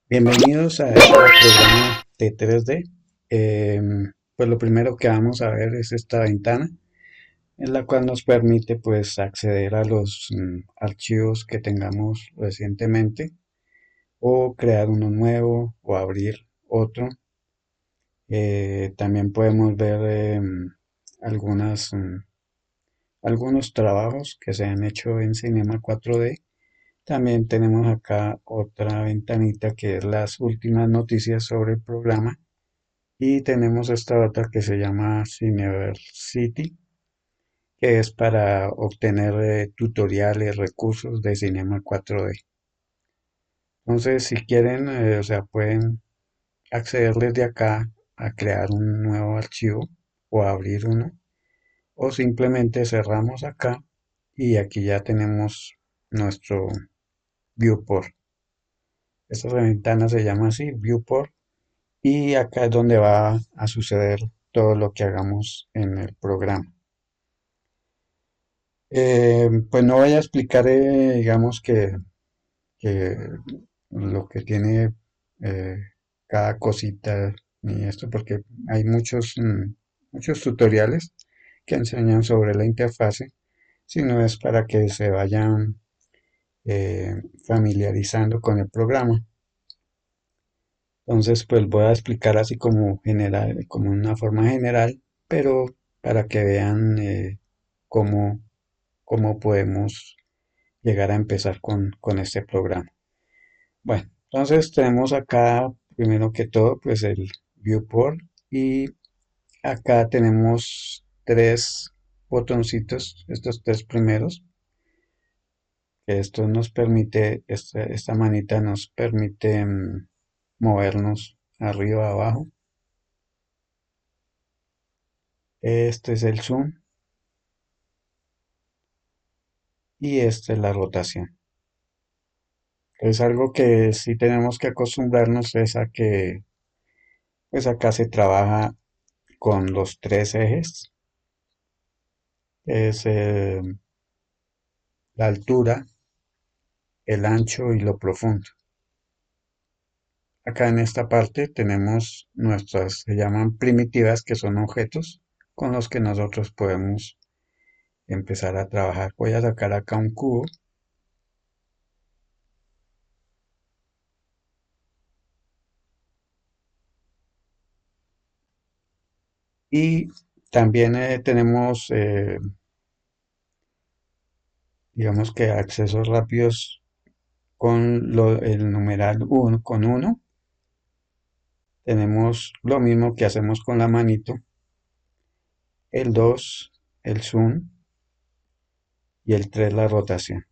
Bienvenidos a este programa de 3D. Pues lo primero que vamos a ver es esta ventana, en la cual nos permite pues acceder a los archivos que tengamos recientemente o crear uno nuevo o abrir otro. También podemos ver algunos trabajos que se han hecho en Cinema 4D. También tenemos acá otra ventanita que es las últimas noticias sobre el programa. Y tenemos esta otra que se llama Cineversity, que es para obtener tutoriales, recursos de Cinema 4D. Entonces, si quieren, o sea, pueden acceder desde acá a crear un nuevo archivo o a abrir uno, o simplemente cerramos acá y aquí ya tenemos nuestro viewport. Esta ventana se llama así, viewport, y acá es donde va a suceder todo lo que hagamos en el programa. Pues no voy a explicar, digamos que lo que tiene eh, cada cosita ni esto, porque hay muchos tutoriales que enseñan sobre la interfase, sino es para que se vayan familiarizando con el programa. Entonces, pues voy a explicar así como general, como una forma general, pero para que vean cómo, cómo podemos llegar a empezar con este programa. Bueno, entonces tenemos acá, primero que todo, pues el viewport y acá tenemos tres botoncitos, estos tres primeros, que esto nos permite, esta manita nos permite movernos arriba, abajo. Este es el zoom y esta es la rotación. Es algo que sí tenemos que acostumbrarnos es a que, pues acá se trabaja con los tres ejes. Es la altura, el ancho y lo profundo. Acá en esta parte tenemos nuestras, se llaman primitivas, que son objetos con los que nosotros podemos empezar a trabajar. Voy a sacar acá un cubo y también tenemos, digamos que accesos rápidos con el numeral 1, con uno. Tenemos lo mismo que hacemos con la manito, el 2 el zoom y el 3 la rotación.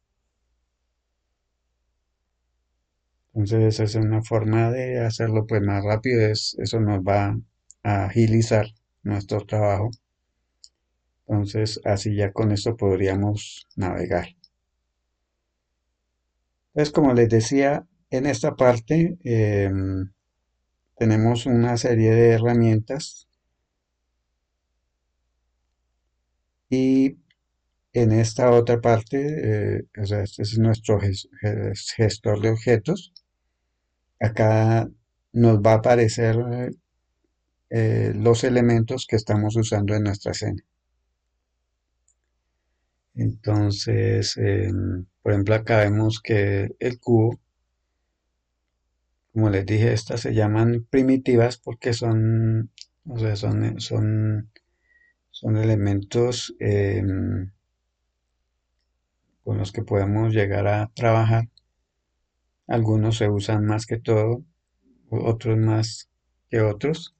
Entonces esa es una forma de hacerlo pues más rápido, eso nos va a agilizar nuestro trabajo. Entonces así ya con esto podríamos navegar. Entonces como les decía, en esta parte tenemos una serie de herramientas y en esta otra parte, o sea, este es nuestro gestor de objetos. Acá nos va a aparecer los elementos que estamos usando en nuestra escena. Entonces, por ejemplo, acá vemos que el cubo, como les dije, estas se llaman primitivas porque son, o sea, son elementos con los que podemos llegar a trabajar. Algunos se usan más que todo, otros más que otros.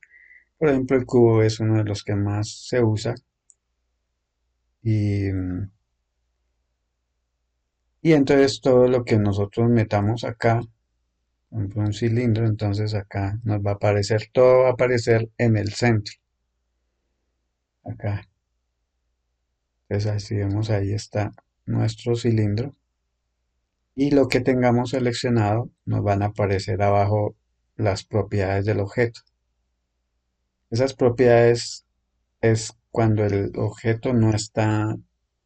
Por ejemplo, el cubo es uno de los que más se usa y, y entonces todo lo que nosotros metamos acá, por ejemplo, un cilindro, entonces acá nos va a aparecer, todo va a aparecer en el centro, acá. Entonces así vemos, ahí está nuestro cilindro y lo que tengamos seleccionado nos van a aparecer abajo las propiedades del objeto. Esas propiedades es cuando el objeto no está,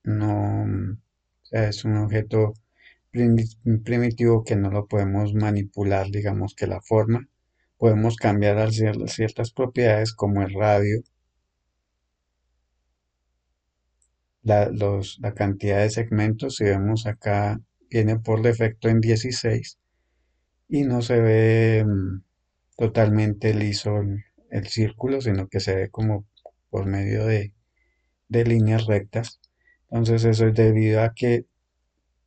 no, o sea, es un objeto primitivo que no lo podemos manipular, digamos que la forma. Podemos cambiar ciertas propiedades como el radio, la cantidad de segmentos. Si vemos acá, viene por defecto en 16 y no se ve totalmente liso el círculo, sino que se ve como por medio de líneas rectas. Entonces eso es debido a que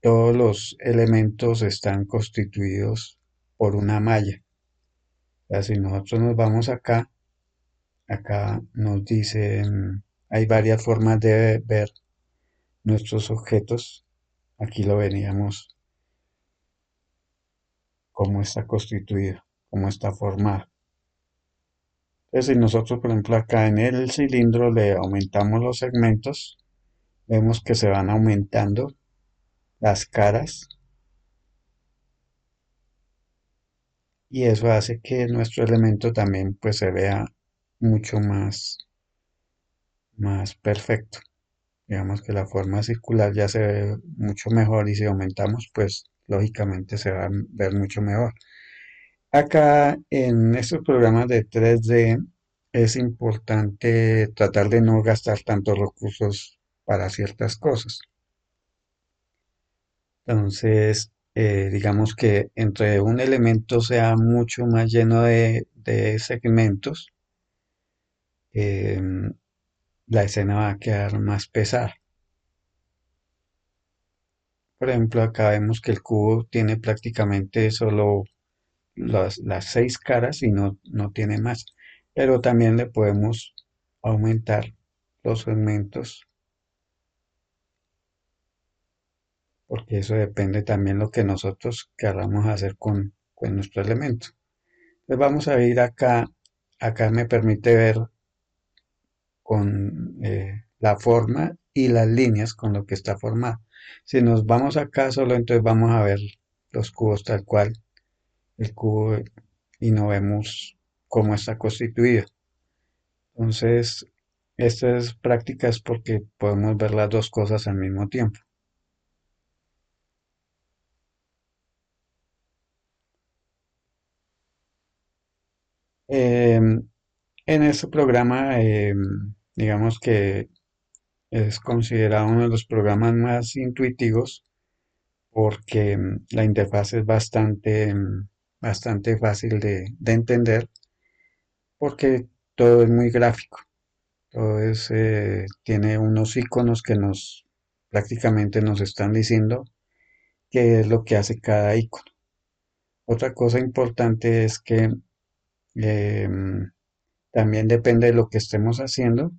todos los elementos están constituidos por una malla. O sea, si nosotros nos vamos acá, acá nos dicen, hay varias formas de ver nuestros objetos. Aquí lo veníamos, cómo está constituido, cómo está formado. Entonces, si nosotros, por ejemplo, acá en el cilindro le aumentamos los segmentos, vemos que se van aumentando las caras y eso hace que nuestro elemento también pues se vea mucho más perfecto. Digamos que la forma circular ya se ve mucho mejor y si aumentamos pues lógicamente se va a ver mucho mejor. Acá en estos programas de 3D es importante tratar de no gastar tantos recursos para ciertas cosas. Entonces, digamos que entre un elemento sea mucho más lleno de segmentos, em, la escena va a quedar más pesada. Por ejemplo, acá vemos que el cubo tiene prácticamente solo las 6 caras y no tiene más. Pero también le podemos aumentar los segmentos porque eso depende también lo que nosotros queramos hacer con nuestro elemento. Entonces vamos a ir acá. Acá me permite ver con la forma y las líneas con lo que está formado. Si nos vamos acá solo, entonces vamos a ver los cubos tal cual, el cubo, y no vemos cómo está constituido. Entonces, estas prácticas porque podemos ver las dos cosas al mismo tiempo. En este programa, digamos que es considerado uno de los programas más intuitivos porque la interfaz es bastante fácil de entender porque todo es muy gráfico. Todo tiene unos iconos que prácticamente nos están diciendo qué es lo que hace cada icono. Otra cosa importante es que em, también depende de lo que estemos haciendo.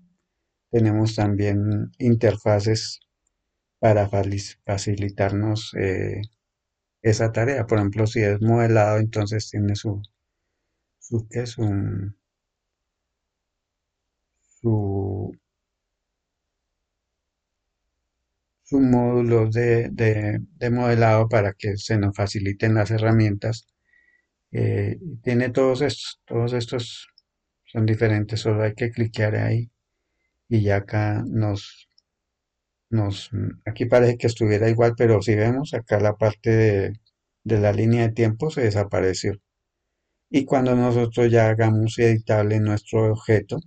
Tenemos también interfaces para facilitarnos esa tarea. Por ejemplo, si es modelado, entonces tiene su, ¿qué? Su, su módulo de modelado para que se nos faciliten las herramientas. Tiene todos estos son diferentes, solo hay que cliquear ahí y ya acá aquí parece que estuviera igual, pero si vemos acá la parte de la línea de tiempo se desapareció. Y cuando nosotros ya hagamos editable nuestro objeto,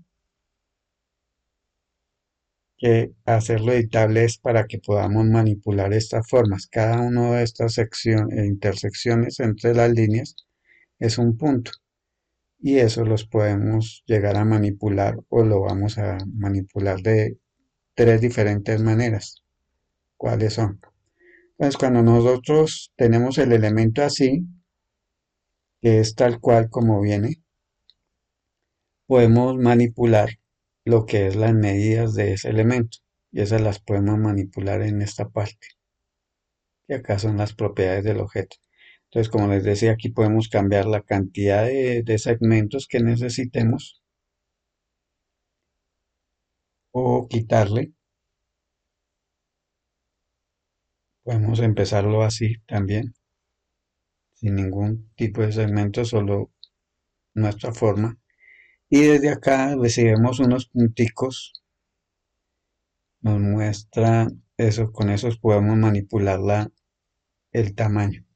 que hacerlo editable es para que podamos manipular estas formas. Cada una de estas intersecciones entre las líneas es un punto. Y eso los podemos llegar a manipular o lo vamos a manipular de 3 diferentes maneras. ¿Cuáles son? Entonces, cuando nosotros tenemos el elemento así, que es tal cual como viene, podemos manipular lo que es las medidas de ese elemento. Y esas las podemos manipular en esta parte. Y acá son las propiedades del objeto. Entonces, como les decía, aquí podemos cambiar la cantidad de segmentos que necesitemos o quitarle. Podemos empezarlo así también, sin ningún tipo de segmento, solo nuestra forma. Y desde acá recibimos unos punticos, nos muestra eso, con esos podemos manipular el tamaño.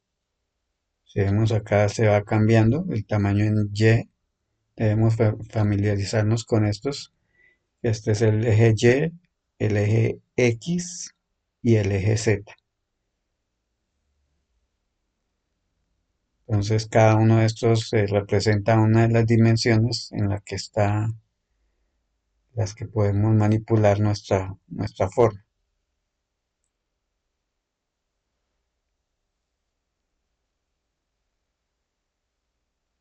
Si vemos acá se va cambiando el tamaño en Y, debemos familiarizarnos con estos. Este es el eje Y, el eje X y el eje Z. Entonces cada uno de estos representa una de las dimensiones en la que está, las que podemos manipular nuestra forma.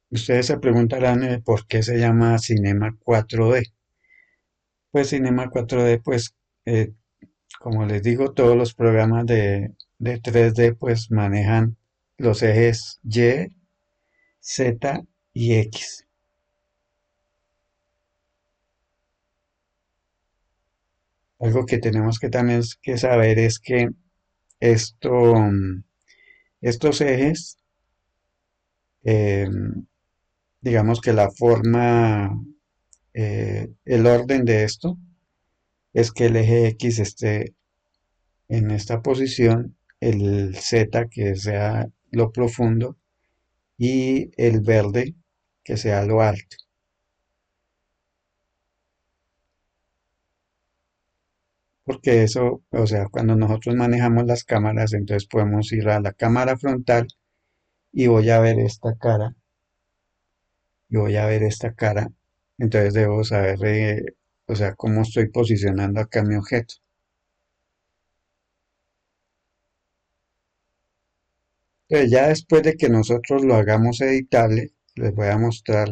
Ustedes se preguntarán por qué se llama Cinema 4D. Pues Cinema 4D, pues eh, como les digo, todos los programas de 3D pues manejan los ejes Y, Z y X. Algo que tenemos que también que saber es que esto, estos ejes, eh, digamos que la forma, el orden de esto es que el eje X esté en esta posición, el Z que sea lo profundo y el verde que sea lo alto. Porque eso, o sea, cuando nosotros manejamos las cámaras, entonces podemos ir a la cámara frontal y voy a ver esta cara, y voy a ver esta cara, entonces debo saber, o sea, cómo estoy posicionando acá mi objeto. Entonces ya después de que nosotros lo hagamos editable, les voy a mostrar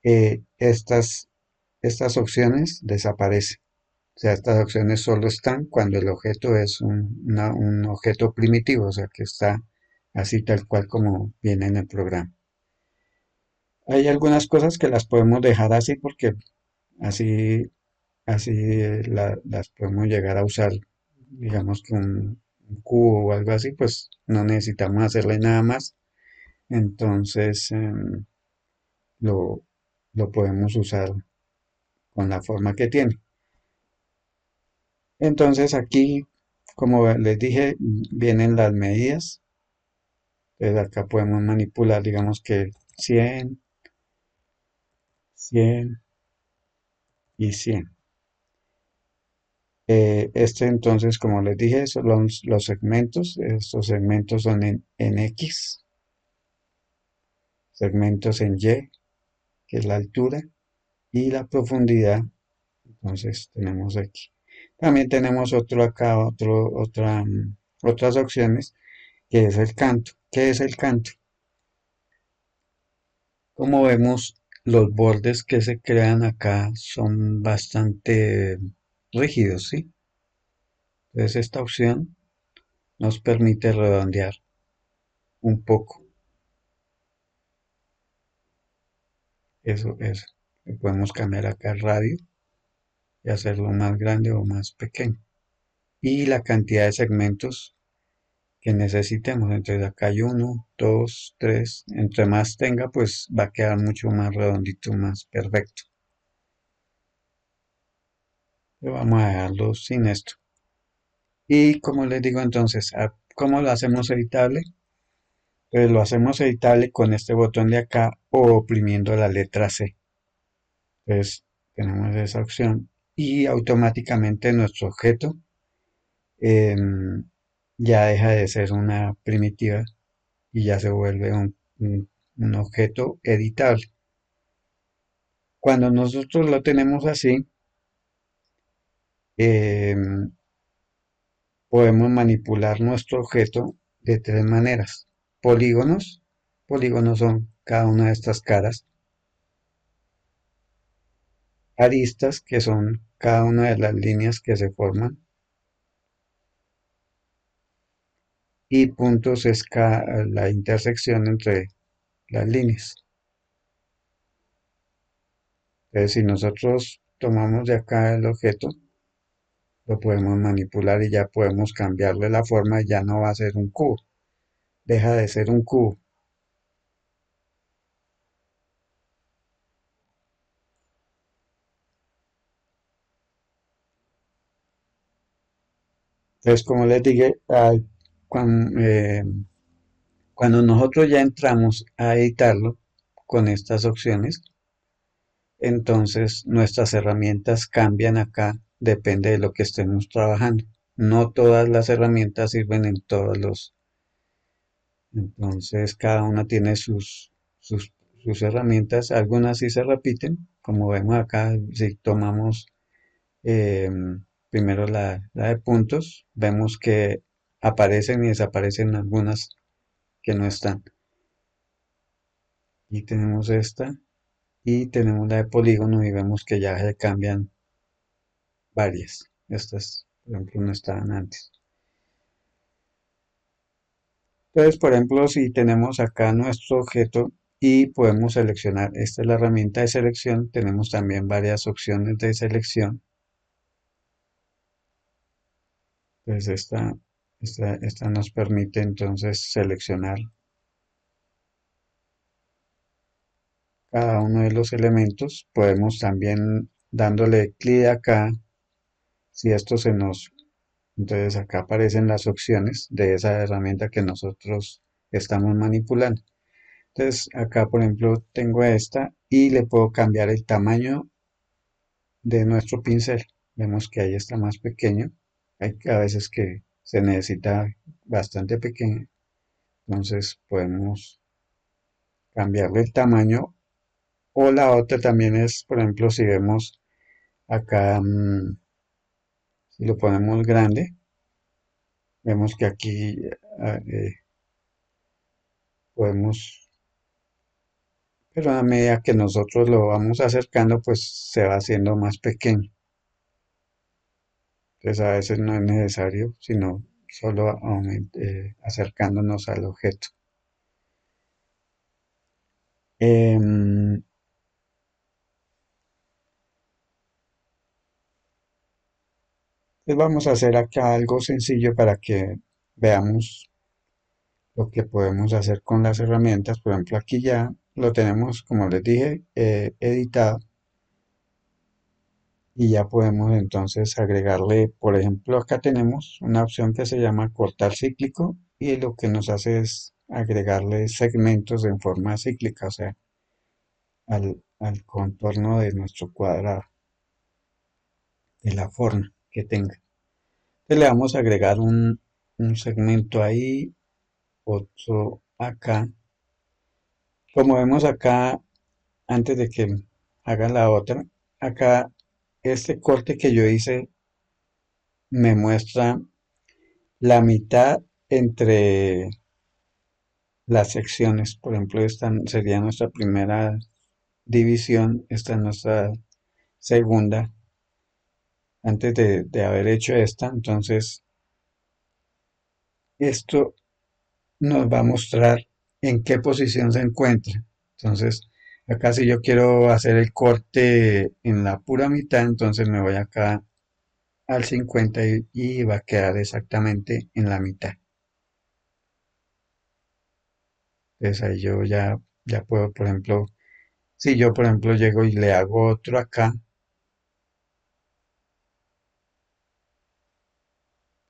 estas opciones desaparecen. O sea, estas opciones solo están cuando el objeto es un objeto primitivo, o sea, que está así tal cual como viene en el programa. Hay algunas cosas que las podemos dejar así porque así, las podemos llegar a usar, digamos que un cubo o algo así, pues no necesitamos hacerle nada más. Entonces lo, lo podemos usar con la forma que tiene. Entonces aquí, como les dije, vienen las medidas. Entonces acá podemos manipular, digamos que 100, 100 y 100. Este entonces, como les dije, son los segmentos. Estos segmentos son en X, segmentos en Y, que es la altura, y la profundidad. Entonces tenemos aquí. También tenemos otro acá, otras opciones, que es el canto. ¿Qué es el canto? Como vemos, los bordes que se crean acá son bastante rígidos, ¿sí? Entonces esta opción nos permite redondear un poco. Eso. Le podemos cambiar acá el radio y hacerlo más grande o más pequeño. Y la cantidad de segmentos que necesitemos. Entonces acá hay uno, dos, tres. Entre más tenga, pues va a quedar mucho más redondito, más perfecto. Pero vamos a dejarlo sin esto. Y como les digo entonces, ¿cómo lo hacemos editable? Pues lo hacemos editable con este botón de acá o oprimiendo la letra C. Entonces tenemos esa opción y automáticamente nuestro objeto em, ya deja de ser una primitiva y ya se vuelve un objeto editable. Cuando nosotros lo tenemos así, em, podemos manipular nuestro objeto de tres maneras. Polígonos. Polígonos son cada una de estas caras. Aristas, que son cada una de las líneas que se forman. Y puntos es la intersección entre las líneas. Entonces, si nosotros tomamos de acá el objeto, lo podemos manipular y ya podemos cambiarle la forma y ya no va a ser un cubo. Deja de ser un cubo. Entonces, como les dije, cuando nosotros ya entramos a editarlo con estas opciones, entonces nuestras herramientas cambian acá, depende de lo que estemos trabajando. No todas las herramientas sirven en todos los, entonces cada una tiene sus herramientas, algunas sí se repiten, como vemos acá, si tomamos eh, primero la de puntos, vemos que aparecen y desaparecen algunas que no están. Y tenemos esta y tenemos la de polígono y vemos que ya se cambian varias. Estas, por ejemplo, no estaban antes. Entonces, por ejemplo, si tenemos acá nuestro objeto y podemos seleccionar, esta es la herramienta de selección, tenemos también varias opciones de selección. Entonces, esta nos permite entonces seleccionar cada uno de los elementos. Podemos también dándole clic acá, si esto se nos... Entonces acá aparecen las opciones de esa herramienta que nosotros estamos manipulando. Entonces acá por ejemplo tengo esta y le puedo cambiar el tamaño de nuestro pincel. Vemos que ahí está más pequeño. Hay a veces que se necesita bastante pequeño. Entonces podemos cambiarle el tamaño. O la otra también es, por ejemplo, si vemos acá, si lo ponemos grande, vemos que aquí podemos, pero a medida que nosotros lo vamos acercando, pues se va haciendo más pequeño. Entonces a veces no es necesario, sino solo acercándonos al objeto. Em, pues vamos a hacer acá algo sencillo para que veamos lo que podemos hacer con las herramientas. Por ejemplo, aquí ya lo tenemos, como les dije, editado y ya podemos entonces agregarle, por ejemplo, acá tenemos una opción que se llama cortar cíclico y lo que nos hace es agregarle segmentos en forma cíclica, o sea, al contorno de nuestro cuadrado, de la forma que tenga. Entonces le vamos a agregar un segmento ahí, otro acá. Como vemos acá, antes de que haga la otra, acá este corte que yo hice me muestra la mitad entre las secciones. Por ejemplo, esta sería nuestra primera división, esta es nuestra segunda, antes de haber hecho esta. Entonces, esto nos va a mostrar en qué posición se encuentra. Entonces, acá si yo quiero hacer el corte en la pura mitad, entonces me voy acá al 50 y va a quedar exactamente en la mitad. Entonces ahí yo ya puedo, por ejemplo, si yo, por ejemplo, llego y le hago otro acá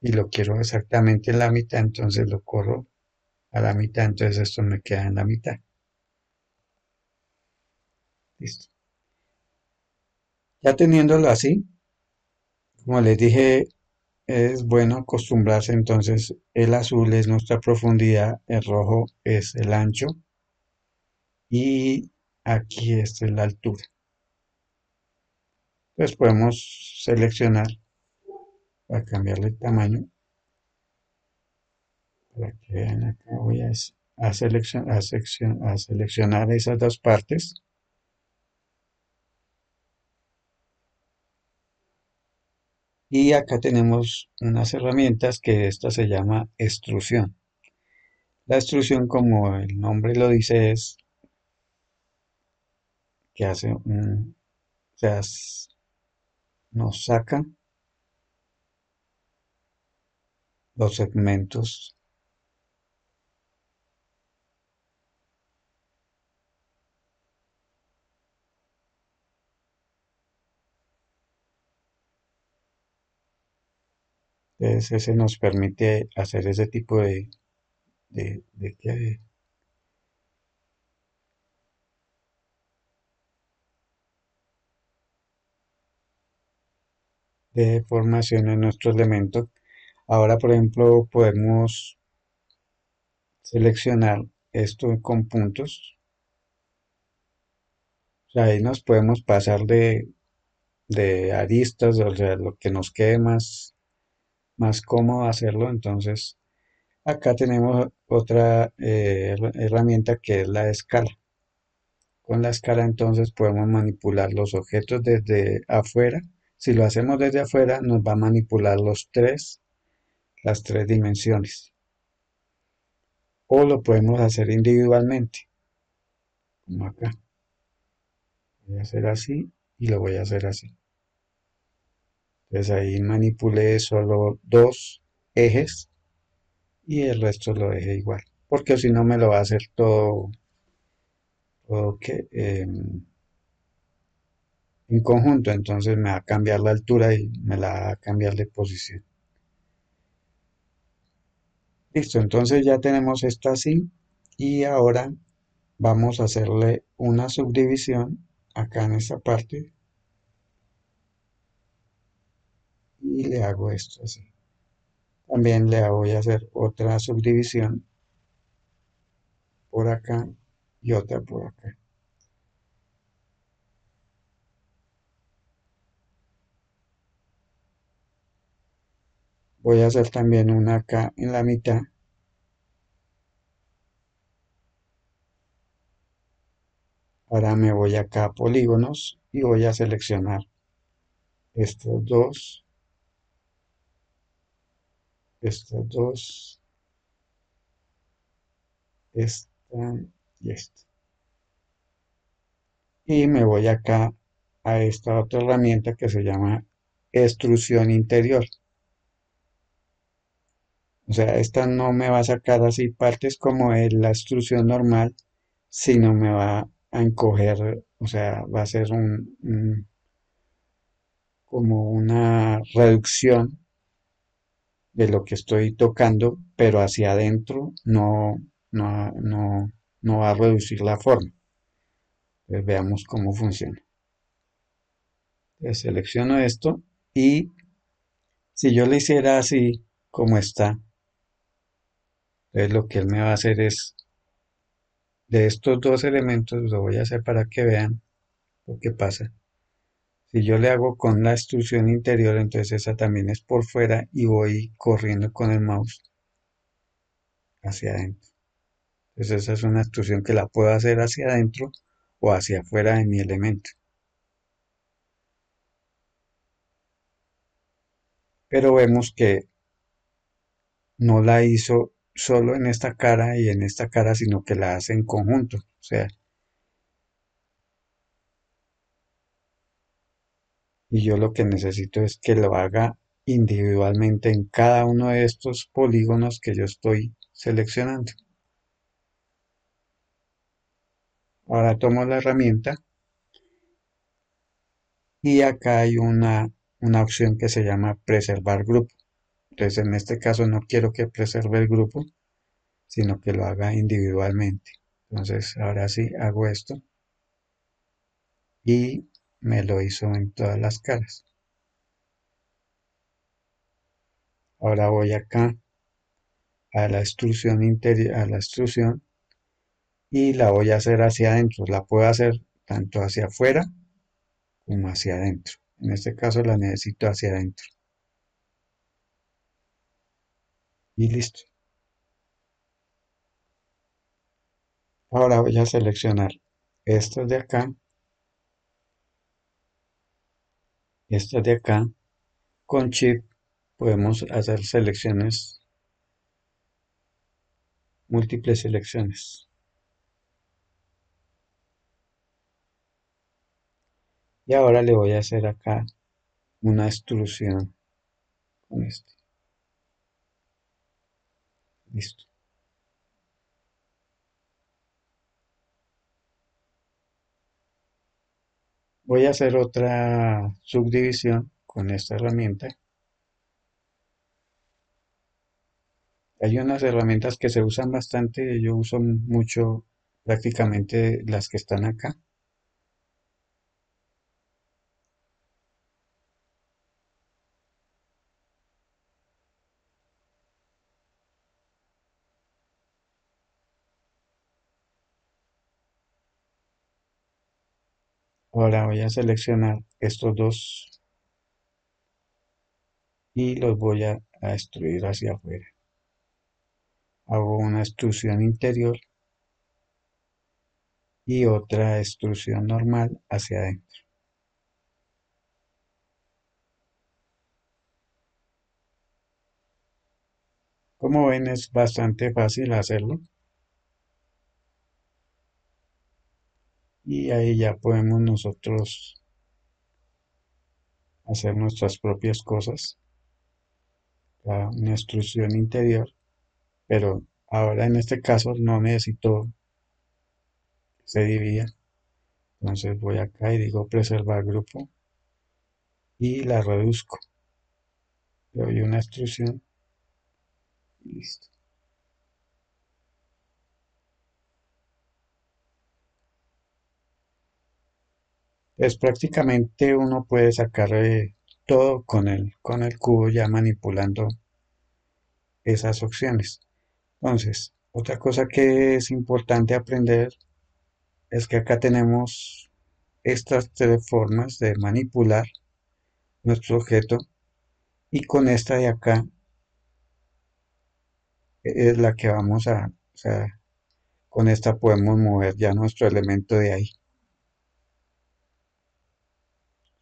y lo quiero exactamente en la mitad, entonces lo corro a la mitad, entonces esto me queda en la mitad. Listo. Ya teniéndolo así, como les dije, es bueno acostumbrarse, entonces el azul es nuestra profundidad, el rojo es el ancho y aquí es la altura. Entonces podemos seleccionar para cambiarle el tamaño. Para que vean acá voy a seleccionar esas dos partes y acá tenemos unas herramientas que esta se llama extrusión. La extrusión, como el nombre lo dice, es que hace o sea, nos saca los segmentos Entonces ese nos permite hacer ese tipo de de formación en nuestro elemento. Ahora, por ejemplo, podemos seleccionar esto con puntos. O sea, ahí nos podemos pasar de aristas, o sea, lo que nos quede más cómodo hacerlo. Entonces, acá tenemos otra herramienta que es la escala. Con la escala entonces podemos manipular los objetos desde afuera. Si lo hacemos desde afuera, nos va a manipular las tres dimensiones. O lo podemos hacer individualmente, como acá. Voy a hacer así y lo voy a hacer así. Entonces ahí manipulé solo dos ejes y el resto lo dejé igual. Porque si no me lo va a hacer todo en conjunto. Entonces me va a cambiar la altura y me la va a cambiar de posición. Listo, entonces ya tenemos esta así. Y ahora vamos a hacerle una subdivisión acá en esta parte. Y le hago esto así. También le voy a hacer otra subdivisión por acá y otra por acá. Voy a hacer también una acá en la mitad. Ahora me voy acá a polígonos y voy a seleccionar estos dos, esta y esta. Y me voy acá a esta otra herramienta que se llama extrusión interior. O sea, esta no me va a sacar así partes como en la extrusión normal, sino me va a encoger, o sea, va a ser como una reducción de lo que estoy tocando, pero hacia adentro no va a reducir la forma. Entonces veamos cómo funciona. Entonces selecciono esto y si yo le hiciera así como está, entonces lo que él me va a hacer es de estos dos elementos, lo voy a hacer para que vean lo que pasa. Si yo le hago con la extrusión interior, entonces esa también es por fuera y voy corriendo con el mouse hacia adentro. Entonces esa es una extrusión que la puedo hacer hacia adentro o hacia afuera de mi elemento. Pero vemos que no la hizo solo en esta cara y en esta cara, sino que la hace en conjunto. O sea, y yo lo que necesito es que lo haga individualmente en cada uno de estos polígonos que yo estoy seleccionando. Ahora tomo la herramienta y acá hay una opción que se llama preservar grupo. Entonces en este caso no quiero que preserve el grupo, sino que lo haga individualmente. Entonces ahora sí hago esto y me lo hizo en todas las caras. Ahora voy acá a la extrusión interior, a la extrusión y la voy a hacer hacia adentro. La puedo hacer tanto hacia afuera como hacia adentro. En este caso la necesito hacia adentro. Y listo. Ahora voy a seleccionar estos de acá, estos de acá. Con Shift podemos hacer selecciones, múltiples selecciones. Y ahora le voy a hacer acá una extrusión con este. Listo. Voy a hacer otra subdivisión con esta herramienta Hay unas herramientas que se usan bastante, yo uso mucho prácticamente las que están acá. Ahora voy a seleccionar estos dos y los voy a extruir hacia afuera. Hago una extrusión interior y otra extrusión normal hacia adentro. Como ven, es bastante fácil hacerlo y ahí ya podemos nosotros hacer nuestras propias cosas. Una extrusión interior, pero ahora en este caso no necesito que se divida. Entonces voy acá y digo preservar grupo y la reduzco. Le doy una extrusión y listo. Pues prácticamente uno puede sacar todo con el cubo ya manipulando esas opciones. Entonces, otra cosa que es importante aprender es que acá tenemos estas tres formas de manipular nuestro objeto y con esta de acá es la que vamos o sea, con esta podemos mover ya nuestro elemento de ahí,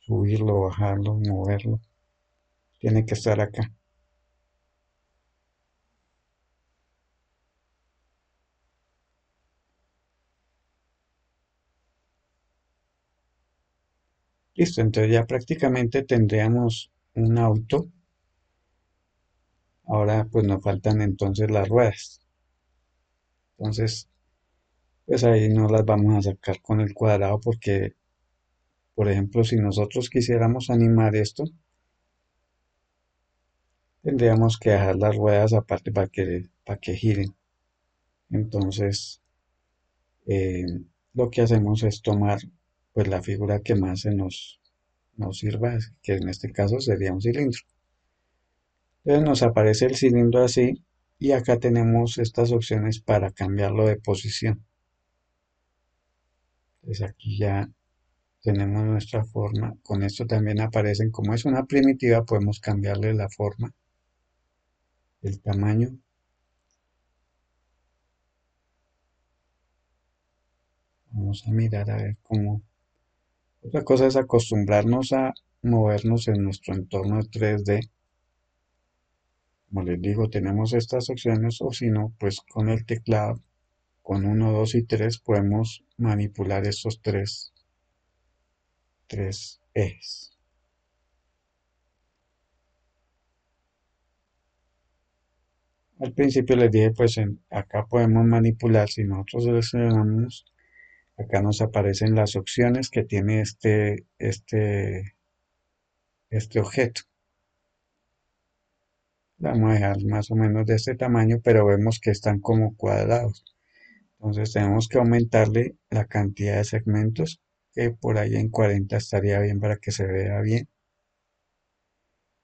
subirlo, bajarlo, moverlo, tiene que estar acá. Listo, entonces ya prácticamente tendríamos un auto. Ahora pues nos faltan entonces las ruedas. Entonces, pues ahí no las vamos a sacar con el cuadrado porque, por ejemplo, si nosotros quisiéramos animar esto, tendríamos que dejar las ruedas aparte para que giren. Entonces, eh, lo que hacemos es tomar pues la figura que más nos sirva, que en este caso sería un cilindro. Entonces nos aparece el cilindro así y acá tenemos estas opciones para cambiarlo de posición. Entonces aquí ya tenemos nuestra forma. Con esto también aparecen, como es una primitiva, podemos cambiarle la forma, el tamaño. Vamos a mirar a ver cómo. Otra cosa es acostumbrarnos a movernos en nuestro entorno 3D. Como les digo, tenemos estas opciones o si no, pues con el teclado, con uno 2 y 3 podemos manipular estos tres ejes. Al principio les dije, pues acá podemos manipular, si nosotros seleccionamos, acá nos aparecen las opciones que tiene este objeto. La vamos a dejar más o menos de este tamaño, pero vemos que están como cuadrados. Entonces tenemos que aumentarle la cantidad de segmentos, que por ahí en 40 estaría bien para que se vea bien.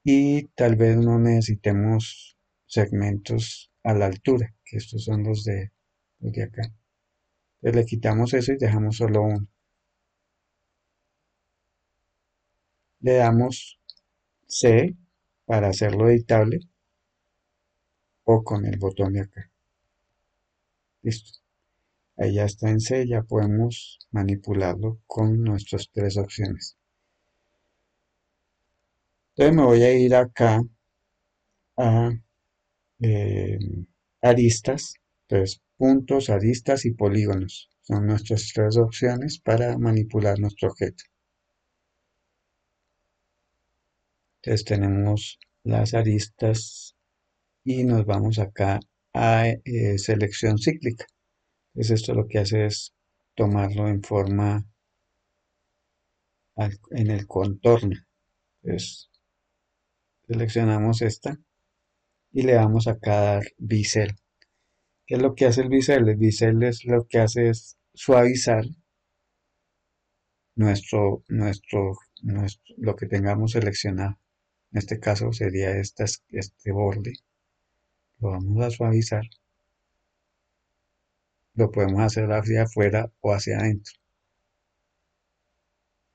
Y tal vez no necesitemos segmentos a la altura, que estos son los de acá. Entonces le quitamos eso y dejamos solo uno. Le damos C para hacerlo editable o con el botón de acá. Listo. Ahí ya está en C, ya podemos manipularlo con nuestras tres opciones. Entonces me voy a ir acá a eh, aristas. Entonces, puntos, aristas y polígonos son nuestras tres opciones para manipular nuestro objeto. Entonces tenemos las aristas y nos vamos acá a selección cíclica. Entonces esto lo que hace es tomarlo en forma en el contorno. Entonces seleccionamos esta y le vamos acá a dar bisel. ¿Qué es lo que hace el bisel? El bisel es lo que hace es suavizar lo que tengamos seleccionado. En este caso sería este borde. Lo vamos a suavizar. Lo podemos hacer hacia afuera o hacia adentro.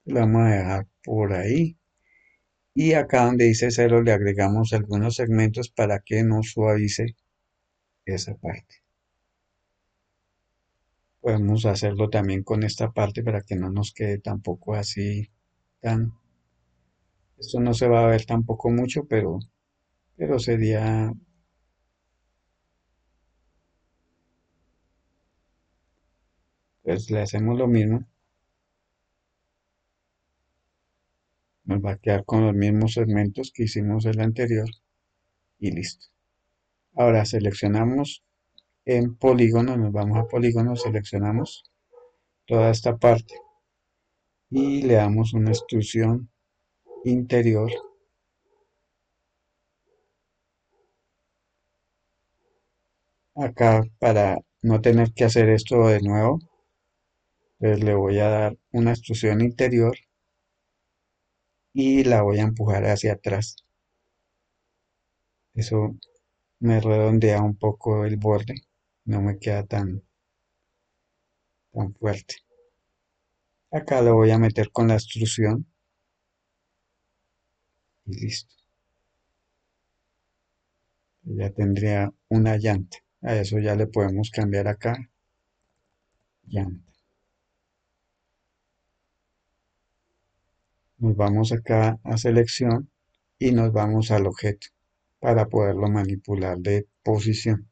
Lo vamos a dejar por ahí. Y acá donde dice cero le agregamos algunos segmentos para que nos suavice esa parte. Podemos hacerlo también con esta parte para que no nos quede tampoco así tan... Esto no se va a ver tampoco mucho, pero sería... Pues le hacemos lo mismo. Nos va a quedar con los mismos segmentos que hicimos el anterior y listo. Ahora seleccionamos en polígono, nos vamos a polígono, seleccionamos toda esta parte y le damos una extrusión interior. Acá para no tener que hacer esto de nuevo, pues le voy a dar una extrusión interior y la voy a empujar hacia atrás. Eso me redondea un poco el borde, no me queda tan fuerte. Acá lo voy a meter con la extrusión y listo. Ya tendría una llanta. A eso ya le podemos cambiar acá llanta. Nos vamos acá a selección y nos vamos al objeto para poderlo manipular de posición.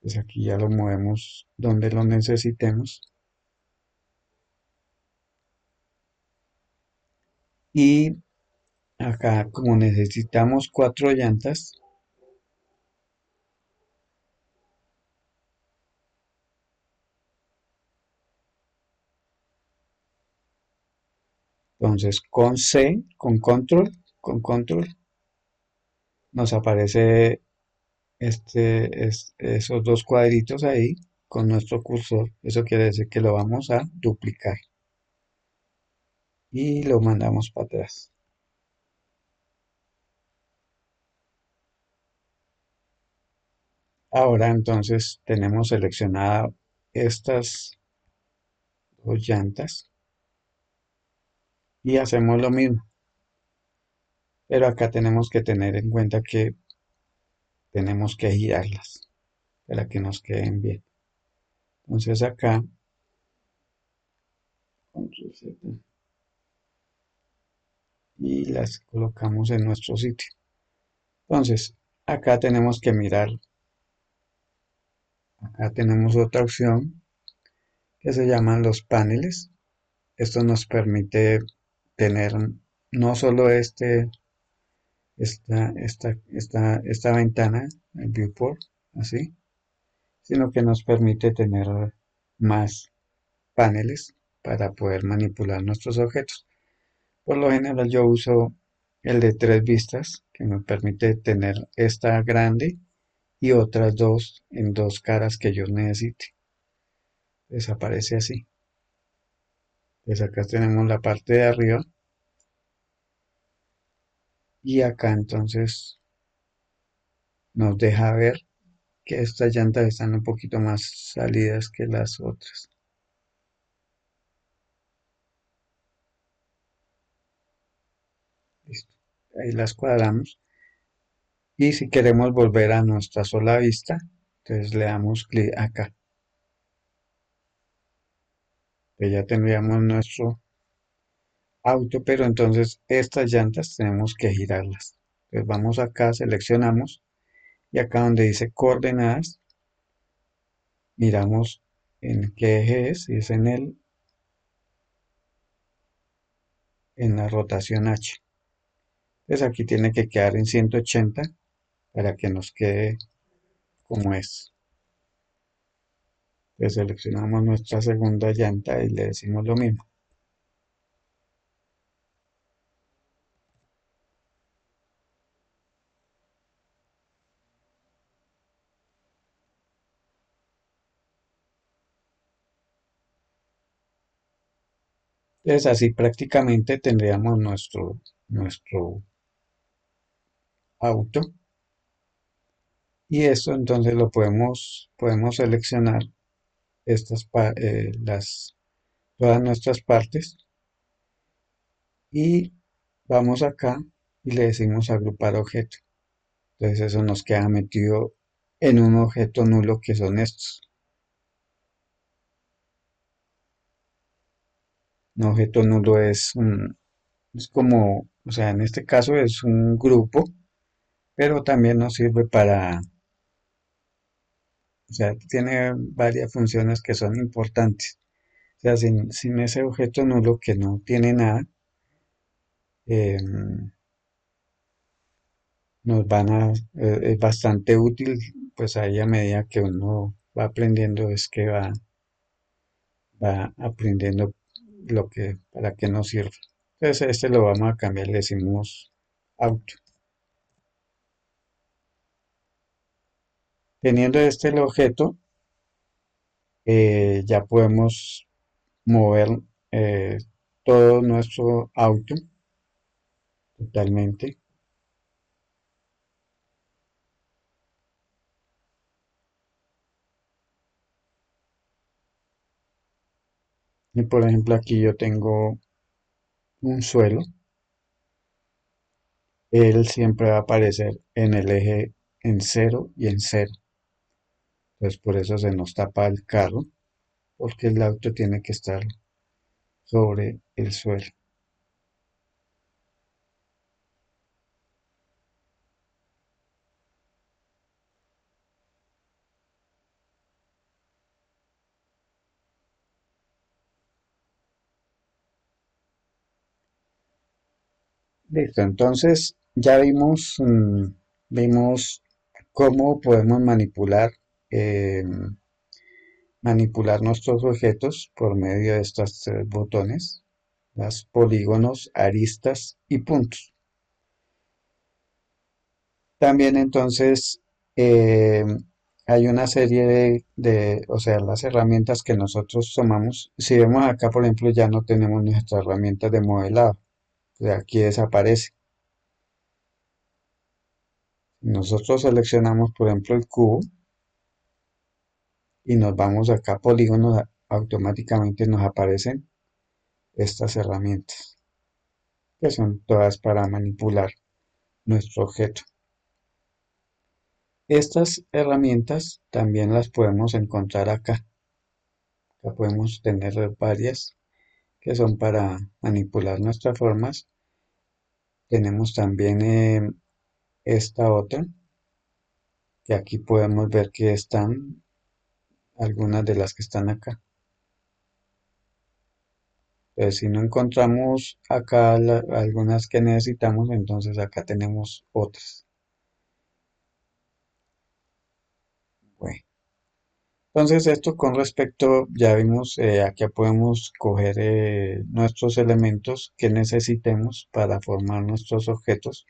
Pues aquí ya lo movemos donde lo necesitemos. Y acá como necesitamos 4 llantas, entonces con control, nos aparece esos dos cuadritos ahí con nuestro cursor. Eso quiere decir que lo vamos a duplicar y lo mandamos para atrás. Ahora entonces tenemos seleccionadas estas 2 llantas y hacemos lo mismo. Pero acá tenemos que tener en cuenta que tenemos que girarlas para que nos queden bien. Entonces acá, control Z, y las colocamos en nuestro sitio. Entonces, acá tenemos que mirar. Acá tenemos otra opción que se llaman los paneles. Esto nos permite tener no solo esta ventana, el viewport, así, sino que nos permite tener más paneles para poder manipular nuestros objetos. Por lo general yo uso el de 3 vistas, que me permite tener esta grande y otras dos en 2 caras que yo necesite. Desaparece así. Pues acá tenemos la parte de arriba y acá entonces nos deja ver que estas llantas están un poquito más salidas que las otras. Listo. Ahí las cuadramos. Y si queremos volver a nuestra sola vista, entonces le damos clic acá. Que ya tendríamos nuestro auto, pero entonces estas llantas tenemos que girarlas. Entonces vamos acá, seleccionamos y acá donde dice coordenadas, miramos en qué eje es, si es en la rotación H. Entonces aquí tiene que quedar en 180 para que nos quede como es. Entonces seleccionamos nuestra segunda llanta y le decimos lo mismo. Entonces así prácticamente tendríamos nuestro auto y esto entonces lo podemos seleccionar todas nuestras partes y vamos acá y le decimos agrupar objeto. Entonces eso nos queda metido en un objeto nulo que son estos. Un objeto nulo es como, o sea, en este caso es un grupo, pero también nos sirve o sea, tiene varias funciones que son importantes. O sea, sin ese objeto nulo que no tiene nada, eh, es bastante útil, pues ahí a medida que uno va aprendiendo es que va aprendiendo para qué nos sirve. Entonces este lo vamos a cambiar, le decimos auto. Teniendo este el objeto, ya podemos mover eh, todo nuestro auto totalmente. Y por ejemplo aquí yo tengo un suelo, él siempre va a aparecer en el eje en cero y en cero. Entonces por eso se nos tapa el carro, porque el auto tiene que estar sobre el suelo. Listo, entonces ya vimos cómo podemos eh, manipular nuestros objetos por medio de estos tres botones, los polígonos, aristas y puntos. También entonces eh, hay una serie o sea, las herramientas que nosotros tomamos. Si vemos acá, por ejemplo, ya no tenemos nuestra herramienta de modelado. O sea, aquí desaparece. Nosotros seleccionamos, por ejemplo, el cubo y nos vamos acá a polígonos, automáticamente nos aparecen estas herramientas, que son todas para manipular nuestro objeto. Estas herramientas también las podemos encontrar acá. Acá podemos tener varias que son para manipular nuestras formas. Tenemos también esta otra, que aquí podemos ver que están algunas de las que están acá. Entonces, si no encontramos acá algunas que necesitamos, entonces acá tenemos otras. Bueno, entonces esto con respecto, ya vimos, aquí podemos coger nuestros elementos que necesitemos para formar nuestros objetos.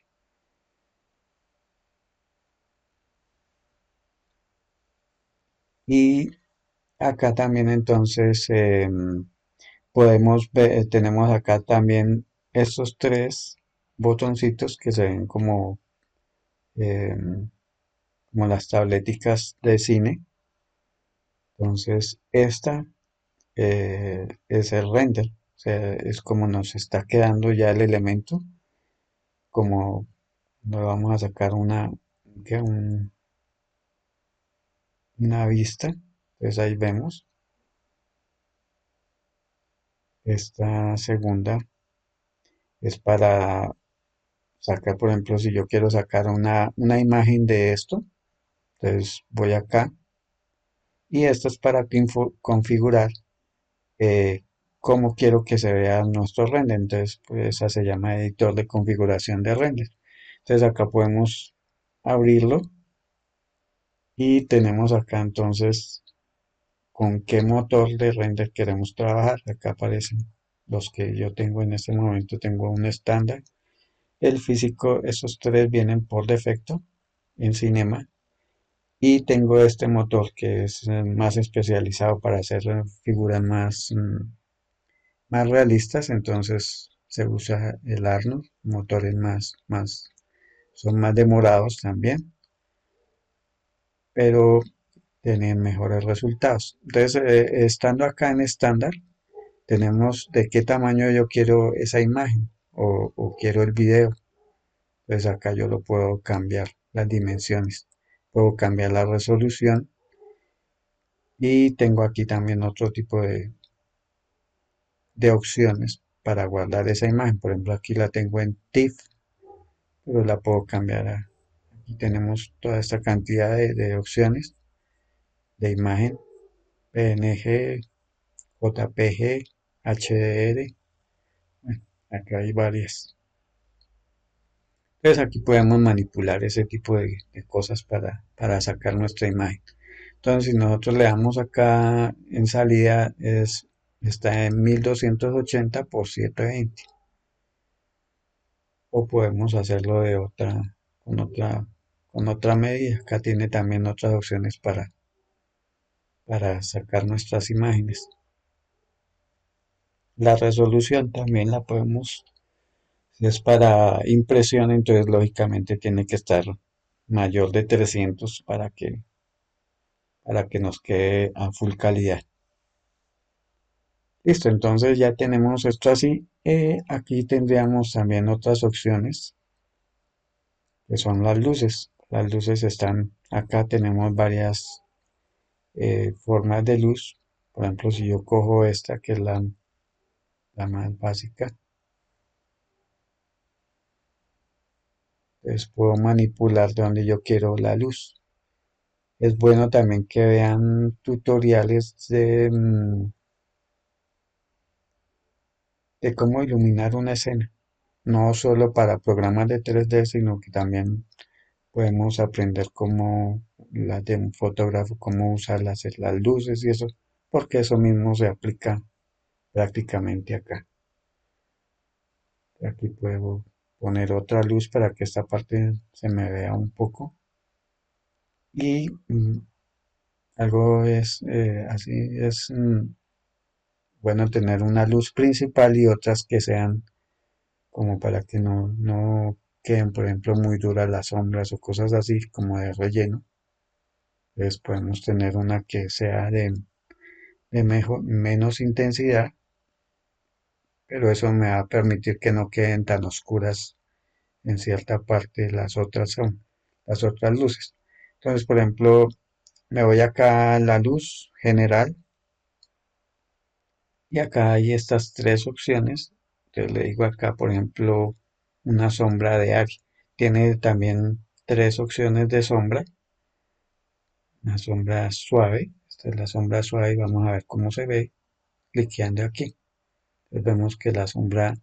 Y acá también entonces tenemos acá también estos tres botoncitos que se ven em, como las tableticas de cine. Entonces, esta es el render, o sea, es como nos está quedando ya el elemento, como le vamos a sacar ¿qué? Una vista. Entonces ahí vemos esta segunda es para sacar, por ejemplo, si yo quiero sacar una imagen de esto, entonces voy acá y esto es para configurar eh, cómo quiero que se vea nuestro render. Entonces, pues esa se llama editor de configuración de render. Entonces acá podemos abrirlo y tenemos acá entonces con qué motor de render queremos trabajar. Acá aparecen los que yo tengo en este momento. Tengo un estándar. El físico, esos tres vienen por defecto en Cinema. Y tengo este motor que es más especializado para hacer figuras más realistas, entonces se usa el Arnold, motores son más demorados también, pero tienen mejores resultados. Entonces, estando acá en estándar, tenemos de qué tamaño yo quiero esa imagen o quiero el video. Entonces acá yo lo puedo cambiar las dimensiones, puedo cambiar la resolución y tengo aquí también otro tipo de opciones para guardar esa imagen. Por ejemplo, aquí la tengo en TIFF, pero la puedo cambiar a... Aquí tenemos toda esta cantidad de opciones de imagen, PNG, JPG, HDR. Bueno, acá hay varias. Entonces aquí podemos manipular ese tipo de cosas para sacar nuestra imagen. Entonces si nosotros le damos acá en salida está en 1280 por 720. O podemos hacerlo con otra, con otra medida. Acá tiene también otras opciones para sacar nuestras imágenes. La resolución también la podemos, si es para impresión, entonces lógicamente tiene que estar mayor de 300 para que nos quede a full calidad. Listo, entonces ya tenemos esto así. Aquí tendríamos también otras opciones que son las luces. Las luces están acá, tenemos varias formas de luz. Por ejemplo, si yo cojo esta que es la más básica, pues puedo manipular de donde yo quiero la luz. Es bueno también que vean tutoriales de cómo iluminar una escena. No solo para programas de 3D, sino que también podemos aprender cómo de un fotógrafo, cómo usar las luces y eso, porque eso mismo se aplica prácticamente acá. Aquí puedo poner otra luz para que esta parte se me vea un poco. Y algo es así, es bueno tener una luz principal y otras que sean como para que no queden, por ejemplo, muy duras las sombras o cosas así como de relleno. Entonces podemos tener una que sea menos intensidad, pero eso me va a permitir que no queden tan oscuras en cierta parte las otras luces. Entonces, por ejemplo, me voy acá a la luz general y acá hay estas tres opciones. Entonces le digo acá, por ejemplo, una sombra de área. Tiene también tres opciones de sombra. Una sombra suave. Esta es la sombra suave y vamos a ver cómo se ve cliqueando aquí. Entonces vemos que la sombra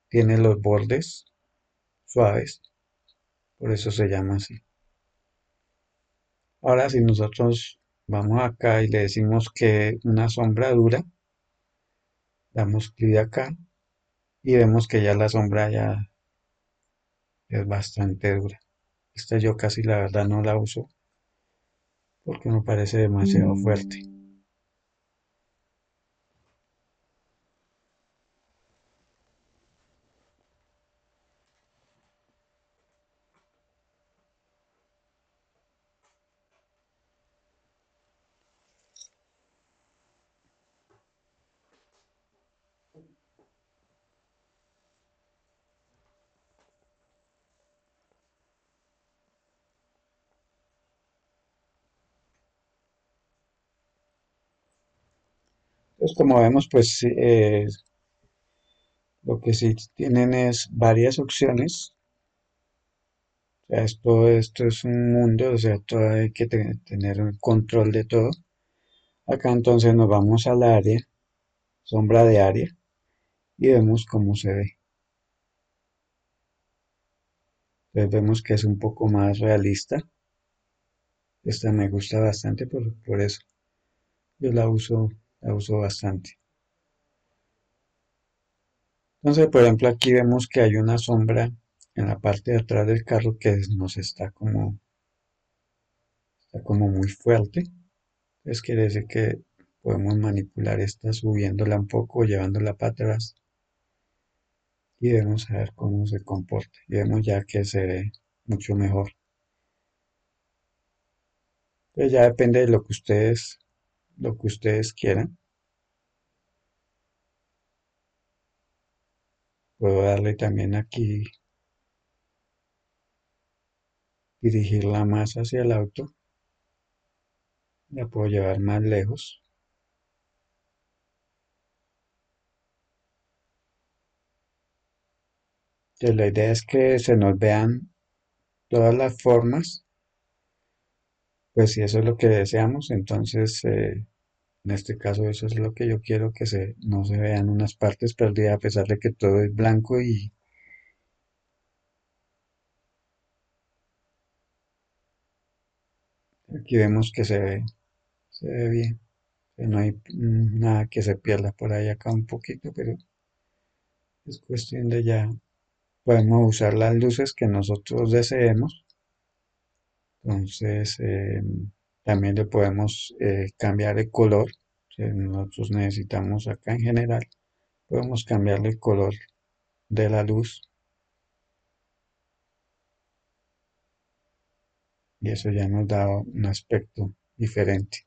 tiene los bordes suaves, por eso se llama así. Ahora si nosotros vamos acá y le decimos que una sombra dura, damos clic acá y vemos que ya la sombra ya es bastante dura. Esta yo casi la verdad no la uso porque me parece demasiado fuerte. Entonces como vemos pues lo que sí tienen es varias opciones. O sea, esto es un mundo, o sea, todo hay que tener un control de todo. Acá entonces nos vamos al área, sombra de área, y vemos cómo se ve. Entonces vemos que es un poco más realista. Esta me gusta bastante por eso. Yo la uso bastante. Entonces, por ejemplo, aquí vemos que hay una sombra en la parte de atrás del carro que nos está como muy fuerte. Entonces quiere decir que podemos manipular esta subiéndola un poco, llevándola para atrás y vamos a ver cómo se comporta. Y vemos ya que se ve mucho mejor. Entonces ya depende de lo que ustedes quieran. Puedo darle también aquí, dirigirla más hacia el auto. La puedo llevar más lejos. Entonces la idea es que se nos vean todas las formas, pues si eso es lo que deseamos, entonces en este caso eso es lo que yo quiero, que no se vean unas partes perdidas a pesar de que todo es blanco y aquí vemos que se ve bien, que no hay nada que se pierda por ahí acá un poquito, pero es cuestión de ya, podemos usar las luces que nosotros deseemos, entonces también le podemos cambiar el color, si nosotros necesitamos acá en general, podemos cambiarle el color de la luz y eso ya nos da un aspecto diferente.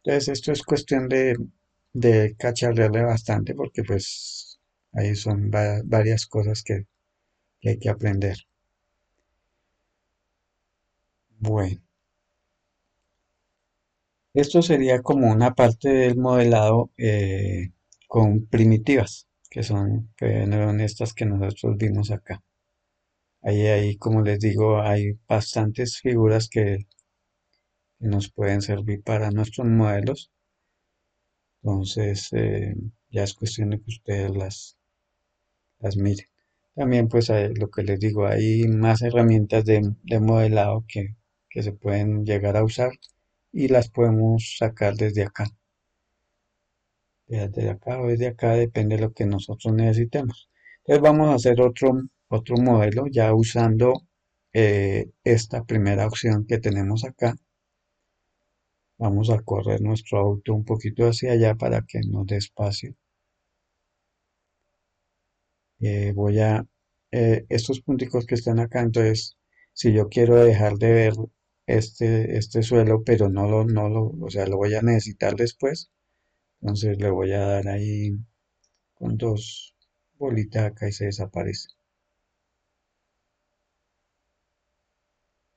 Entonces esto es cuestión de cacharrearle bastante porque pues ahí son varias cosas que hay que aprender. Bueno, esto sería como una parte del modelado con primitivas, que son estas que nosotros vimos acá. Ahí, como les digo, hay bastantes figuras que nos pueden servir para nuestros modelos. Entonces, ya es cuestión de que ustedes las miren. También, pues, lo que les digo, hay más herramientas de modelado que se pueden llegar a usar y las podemos sacar desde acá. Desde acá o desde acá, depende de lo que nosotros necesitemos. Entonces, vamos a hacer otro modelo ya usando esta primera opción que tenemos acá. Vamos a correr nuestro auto un poquito hacia allá para que nos dé espacio. Voy a estos punticos que están acá, entonces si yo quiero dejar de ver este suelo, pero o sea, lo voy a necesitar después, entonces le voy a dar ahí con dos bolitas acá y se desaparece.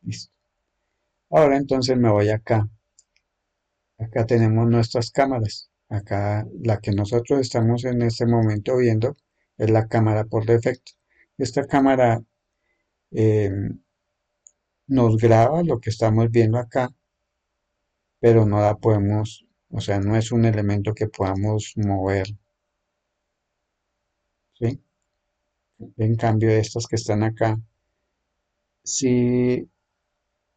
Listo. Ahora entonces me voy acá. Acá tenemos nuestras cámaras. Acá la que nosotros estamos en este momento viendo es la cámara por defecto. Esta cámara eh, nos graba lo que estamos viendo acá, pero no la podemos, o sea, no es un elemento que podamos mover, ¿sí? En cambio, estas que están acá, sí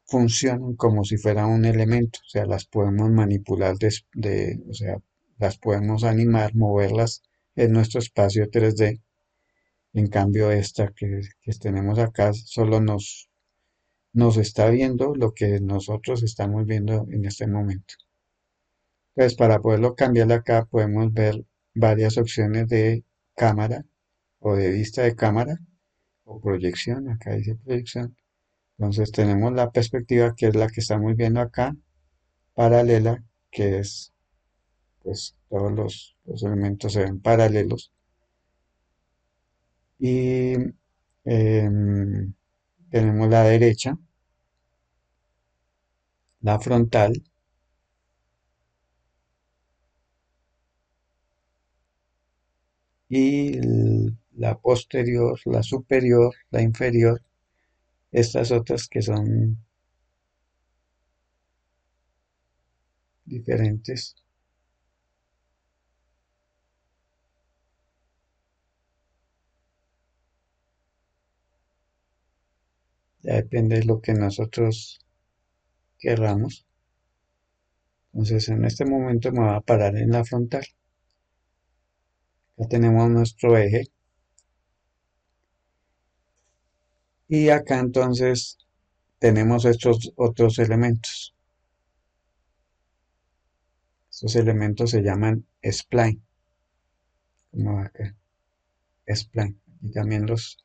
funcionan como si fuera un elemento, o sea, las podemos manipular, o sea, las podemos animar, moverlas en nuestro espacio 3D. En cambio, esta que tenemos acá solo nos está viendo lo que nosotros estamos viendo en este momento. Pues para poderlo cambiar acá podemos ver varias opciones de cámara o de vista de cámara o proyección, acá dice proyección. Entonces tenemos la perspectiva que es la que estamos viendo acá, paralela, que es pues todos los elementos se ven paralelos. Y tenemos la derecha, la frontal y la posterior, la superior, la inferior, estas otras que son diferentes. Ya depende de lo que nosotros querramos. Entonces en este momento me va a parar en la frontal. Acá tenemos nuestro eje Y acá entonces tenemos estos otros elementos. Estos elementos se llaman spline, como acá, spline. Y también los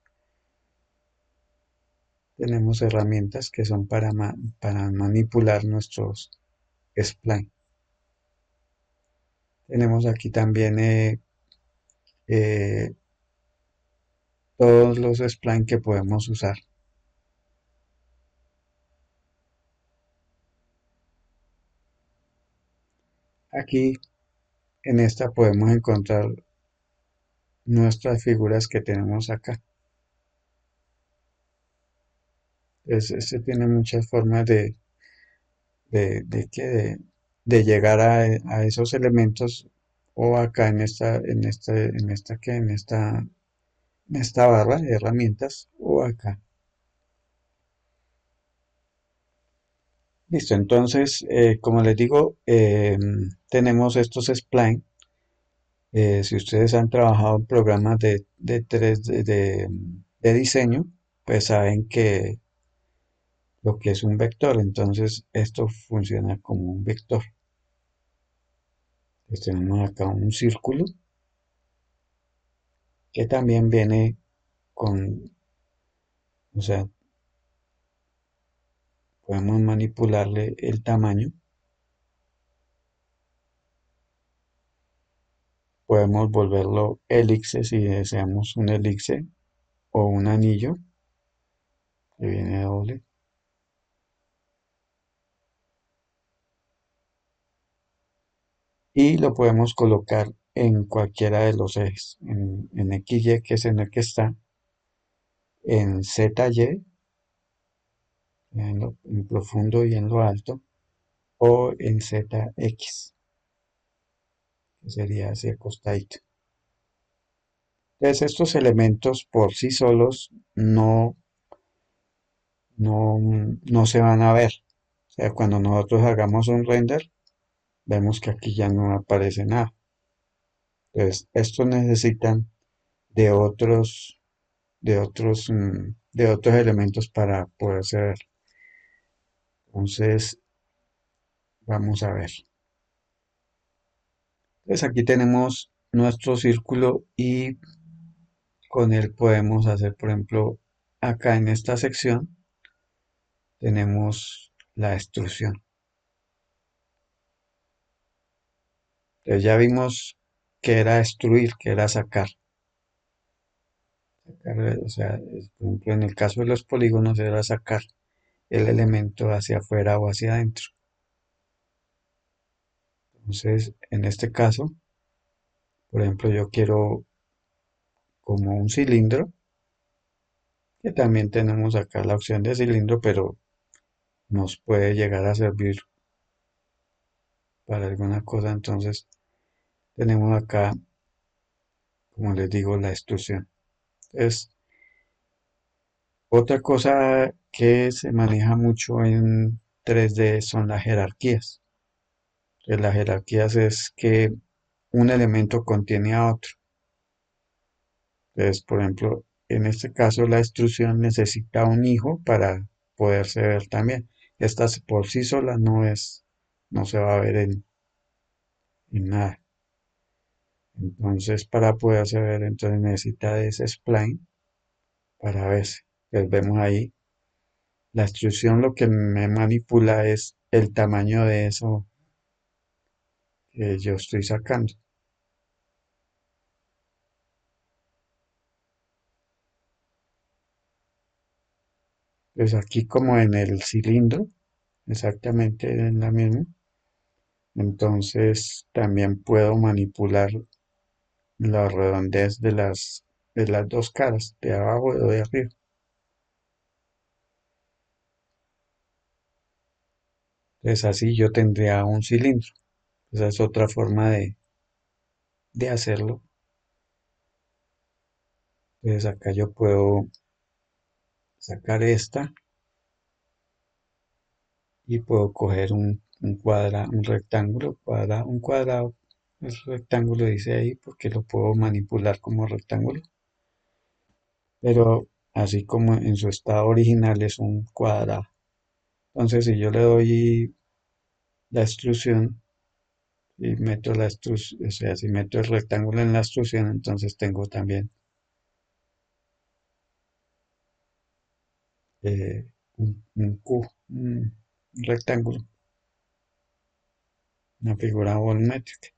tenemos herramientas que son para manipular nuestros spline. Tenemos aquí también eh, todos los spline que podemos usar. Aquí en esta podemos encontrar nuestras figuras que tenemos acá. Este tiene muchas formas de, que- de- de llegar a esos elementos o acá en esta barra de herramientas o acá. Listo, entonces, como les digo, tenemos estos spline. Si ustedes han trabajado en programas de 3D de diseño, pues saben que lo que es un vector, entonces esto funciona como un vector. Pues tenemos acá un círculo que también viene con, o sea, podemos manipularle el tamaño, podemos volverlo elipse si deseamos un elipse o un anillo que viene doble, y lo podemos colocar en cualquiera de los ejes, en XY, que es en el que está, en ZY, en profundo y en lo alto, o en ZX, que sería hacia acostadito. Entonces estos elementos por sí solos no, no se van a ver. O sea, cuando nosotros hagamos un render, vemos que aquí ya no aparece nada. Entonces, estos necesitan de de otros elementos para poderse ver. Entonces, vamos a ver. Entonces, aquí tenemos nuestro círculo y con él podemos hacer, por ejemplo, acá en esta sección tenemos la extrusión. Entonces, ya vimos que era extruir, que era sacar. O sea, por ejemplo, en el caso de los polígonos era sacar el elemento hacia afuera o hacia adentro. Entonces, en este caso, por ejemplo, yo quiero como un cilindro, que también tenemos acá la opción de cilindro, pero nos puede llegar a servir para alguna cosa. Entonces, tenemos acá, como les digo, la extrusión. Es otra cosa que se maneja mucho en 3D son las jerarquías. Las jerarquías es que un elemento contiene a otro. Entonces, por ejemplo, en este caso la extrusión necesita un hijo para poderse ver también. Esta por sí sola no se va a ver en nada. Entonces, para poderse ver, entonces necesita de ese spline para verse. Entonces vemos ahí, la extrusión lo que me manipula es el tamaño de eso que yo estoy sacando. Pues aquí como en el cilindro, exactamente en la misma. Entonces también puedo manipular la redondez de las dos caras, de abajo o de arriba. Entonces así yo tendría un cilindro. Esa es otra forma de hacerlo. Entonces acá yo puedo sacar esta y puedo coger un rectángulo, un cuadrado. El rectángulo dice ahí porque lo puedo manipular como rectángulo. Pero así como en su estado original es un cuadrado. Entonces, si yo le doy la extrusión y meto la extrusión, o sea, si meto el rectángulo en la extrusión, entonces tengo también eh, un cubo, un rectángulo, una figura volumétrica.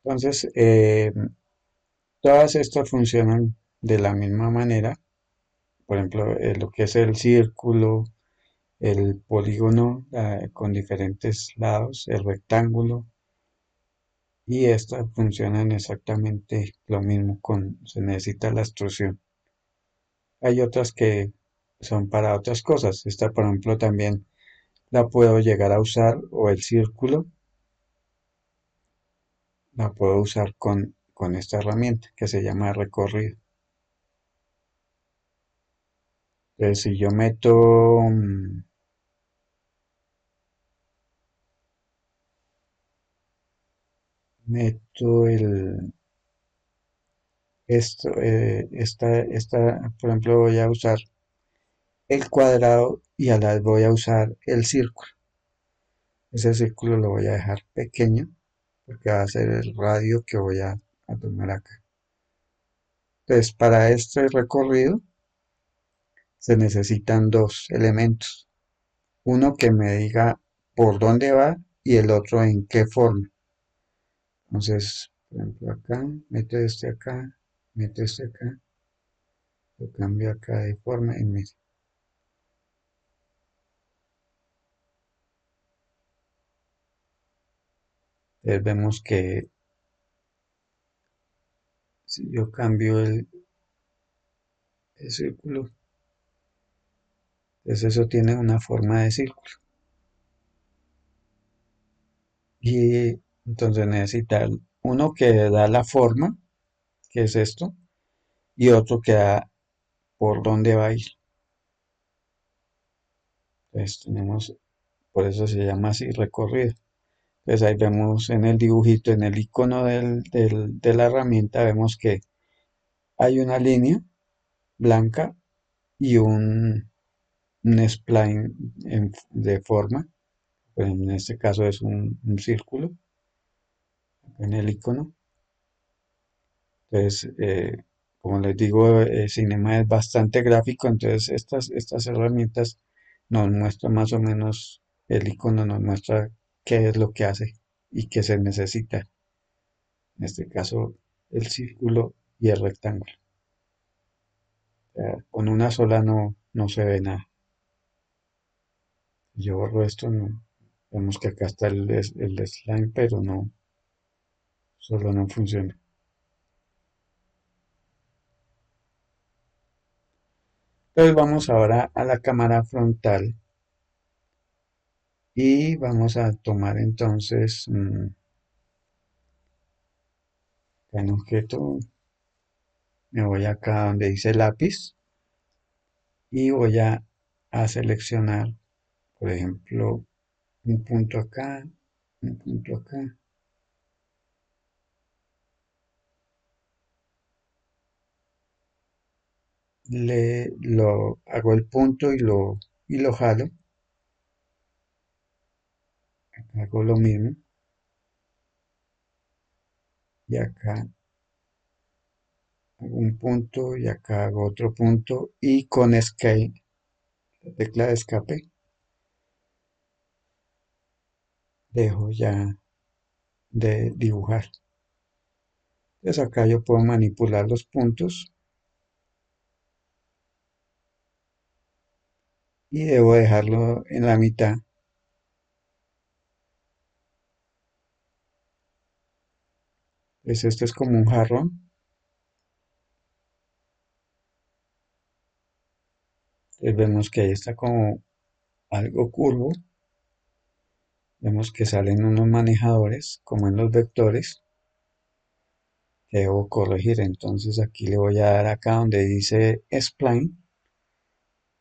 Entonces, todas estas funcionan de la misma manera. Por ejemplo, lo que es el círculo, el polígono con diferentes lados, el rectángulo, y estas funcionan exactamente lo mismo se necesita la extrusión. Hay otras que son para otras cosas. Esta, por ejemplo, también la puedo llegar a usar, o el círculo, la puedo usar con esta herramienta que se llama recorrido. Entonces, si yo meto por ejemplo, voy a usar el cuadrado y a la vez voy a usar el círculo. Ese círculo lo voy a dejar pequeño porque va a ser el radio que voy a tomar acá. Entonces, para este recorrido se necesitan dos elementos. Uno que me diga por dónde va y el otro en qué forma. Entonces, por ejemplo, meto este acá, lo cambio acá de forma y mira. Entonces vemos que si yo cambio el círculo, pues eso tiene una forma de círculo. Y entonces necesita uno que da la forma, que es esto, y otro que da por dónde va a ir. Entonces tenemos, por eso se llama así recorrido. Entonces ahí vemos en el dibujito, en el icono de la herramienta, vemos que hay una línea blanca y un spline de forma, pues en este caso es un círculo en el icono. Entonces, como les digo, Cinema es bastante gráfico, entonces estas herramientas nos muestran más o menos, el icono nos muestra qué es lo que hace y qué se necesita. En este caso, el círculo y el rectángulo. O sea, con una sola no se ve nada. Si yo borro esto, no. Vemos que acá está el slime, pero no, solo no funciona. Entonces vamos ahora a la cámara frontal y vamos a tomar entonces en objeto, me voy acá donde dice lápiz y voy a seleccionar, por ejemplo, un punto acá, un punto acá. Lo hago el punto y lo jalo. Hago lo mismo y acá hago un punto y acá hago otro punto y con escape, la tecla de escape, dejo ya de dibujar. Entonces acá yo puedo manipular los puntos y debo dejarlo en la mitad. Pues esto es como un jarrón. Entonces vemos que ahí está como algo curvo. Vemos que salen unos manejadores como en los vectores que debo corregir. Entonces aquí le voy a dar acá donde dice spline